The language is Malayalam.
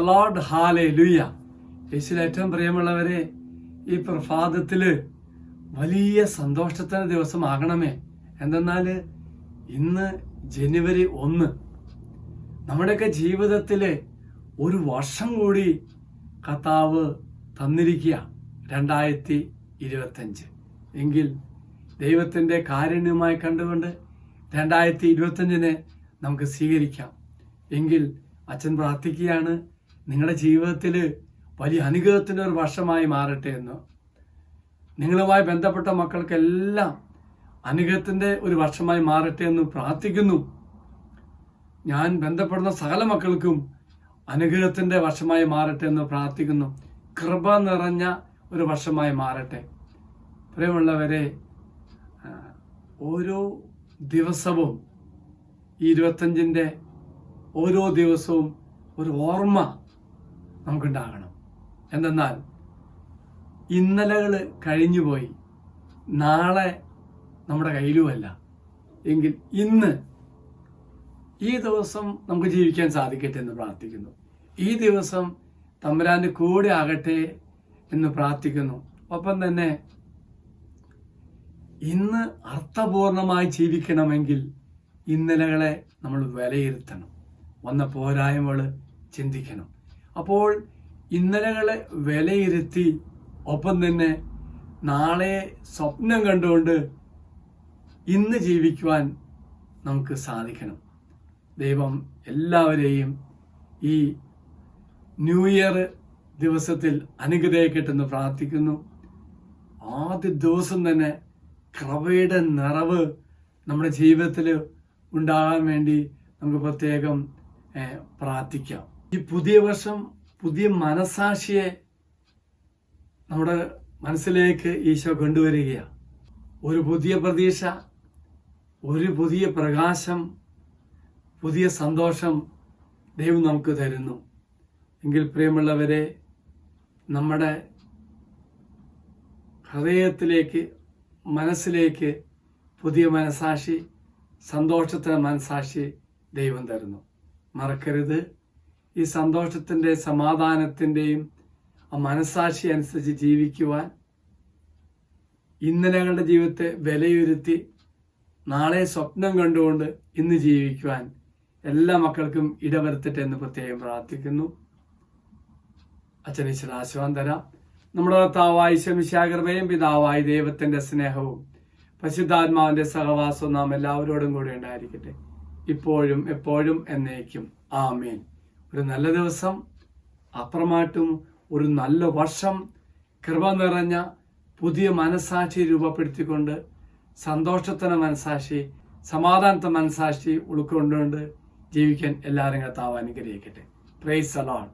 Lord, hallelujah. യേശുവിൽ ഏറ്റവും പ്രിയമുള്ളവരെ, ഈ പ്രഭാതത്തില് വലിയ സന്തോഷത്തിന് ദിവസമാകണമേ. എന്തെന്നാല് ഇന്ന് ജനുവരി 1. നമ്മുടെയൊക്കെ ജീവിതത്തില് ഒരു വർഷം കൂടി കർത്താവ് തന്നിരിക്കുക, 2025. എങ്കിൽ ദൈവത്തിന്റെ കാരുണ്യമായി കണ്ടുകൊണ്ട് 2025 നമുക്ക് സ്വീകരിക്കാം. എങ്കിൽ അച്ഛൻ പ്രാർത്ഥിക്കുകയാണ്, നിങ്ങളുടെ ജീവിതത്തിൽ വലിയ അനുഗ്രഹത്തിന്റെ ഒരു വർഷമായി മാറട്ടെ എന്ന്. നിങ്ങളുമായി ബന്ധപ്പെട്ട മക്കൾക്കെല്ലാം അനുഗ്രഹത്തിന്റെ ഒരു വർഷമായി മാറട്ടെ എന്ന് പ്രാർത്ഥിക്കുന്നു. ഞാൻ ബന്ധപ്പെടുന്ന സകല മക്കൾക്കും അനുഗ്രഹത്തിന്റെ വർഷമായി മാറട്ടെ എന്ന് പ്രാർത്ഥിക്കുന്നു. കൃപ നിറഞ്ഞ ഒരു വർഷമായി മാറട്ടെ. പ്രിയമുള്ളവരെ, ഓരോ ദിവസവും ഈ 25 ഓരോ ദിവസവും ഒരു ഓർമ്മ നമുക്കുണ്ടാകണം. എന്തെന്നാൽ ഇന്നലകൾ കഴിഞ്ഞുപോയി, നാളെ നമ്മുടെ കയ്യിലുമല്ല. എങ്കിൽ ഇന്ന് ഈ ദിവസം നമുക്ക് ജീവിക്കാൻ സാധിക്കട്ടെ എന്ന് പ്രാർത്ഥിക്കുന്നു. ഈ ദിവസം തമ്പുരാന്റെ കൂടെ ആകട്ടെ എന്ന് പ്രാർത്ഥിക്കുന്നു. ഒപ്പം തന്നെ ഇന്ന് അർത്ഥപൂർണമായി ജീവിക്കണമെങ്കിൽ ഇന്നലകളെ നമ്മൾ വിലയിരുത്തണം, വന്ന പോരായ്മകൾ ചിന്തിക്കണം. അപ്പോൾ ഇന്നലകളെ വിലയിരുത്തി ഒപ്പം തന്നെ നാളെ സ്വപ്നം കണ്ടുകൊണ്ട് ഇന്ന് ജീവിക്കുവാൻ നമുക്ക് സാധിക്കണം. ദൈവം എല്ലാവരെയും ഈ ന്യൂ ഇയർ ദിവസത്തിൽ അനുഗ്രഹിക്കട്ടെന്ന് പ്രാർത്ഥിക്കുന്നു. ആദ്യ ദിവസം തന്നെ കൃപയുടെ നിറവ് നമ്മുടെ ജീവിതത്തിൽ ഉണ്ടാകാൻ വേണ്ടി നമുക്ക് പ്രത്യേകം പ്രാർത്ഥിക്കാം. ഈ പുതിയ വർഷം പുതിയ മനസാക്ഷിയെ നമ്മുടെ മനസ്സിലേക്ക് ഈശോ കൊണ്ടുവരികയാണ്. ഒരു പുതിയ പ്രതീക്ഷ, ഒരു പുതിയ പ്രകാശം, പുതിയ സന്തോഷം ദൈവം നമുക്ക് തരുന്നു. എങ്കിൽ പ്രിയമുള്ളവരെ, നമ്മുടെ ഹൃദയത്തിലേക്ക്, മനസ്സിലേക്ക് പുതിയ മനസാക്ഷി, സന്തോഷത്തിന് മനസാക്ഷി ദൈവം തരുന്നു. മറക്കരുത്, ഈ സന്തോഷത്തിൻ്റെ, സമാധാനത്തിൻ്റെയും ആ മനസാക്ഷി അനുസരിച്ച് ജീവിക്കുവാൻ, ഇന്നലകളുടെ ജീവിതത്തെ വിലയിരുത്തി നാളെ സ്വപ്നം കണ്ടുകൊണ്ട് ഇന്ന് ജീവിക്കുവാൻ എല്ലാ മക്കൾക്കും ഇടവരുത്തട്ടെ എന്ന് പ്രത്യേകം പ്രാർത്ഥിക്കുന്നു. അച്ഛനീശ്വര ആശീർവാദം തരാം. നമ്മുടെ കർത്താവായ ഈശോമിശിഹായുടെ പിതാവായ ദൈവത്തിന്റെ സ്നേഹവും പരിശുദ്ധാത്മാവിന്റെ സഹവാസവും നാം എല്ലാവരോടും കൂടെ ഉണ്ടായിരിക്കട്ടെ, ഇപ്പോഴും എപ്പോഴും എന്നേക്കും. ആമേൻ. ഒരു നല്ല ദിവസം, അപ്പുറമായിട്ടും ഒരു നല്ല വർഷം, കൃപ നിറഞ്ഞ പുതിയ മനസാക്ഷി രൂപപ്പെടുത്തിക്കൊണ്ട്, സന്തോഷത്തിന് മനസാക്ഷി, സമാധാനത്തെ മനസാക്ഷി ഉൾക്കൊണ്ടുകൊണ്ട് ജീവിക്കാൻ എല്ലാവരും കർത്താവ് അനുഗ്രഹിക്കട്ടെ. Praise the Lord.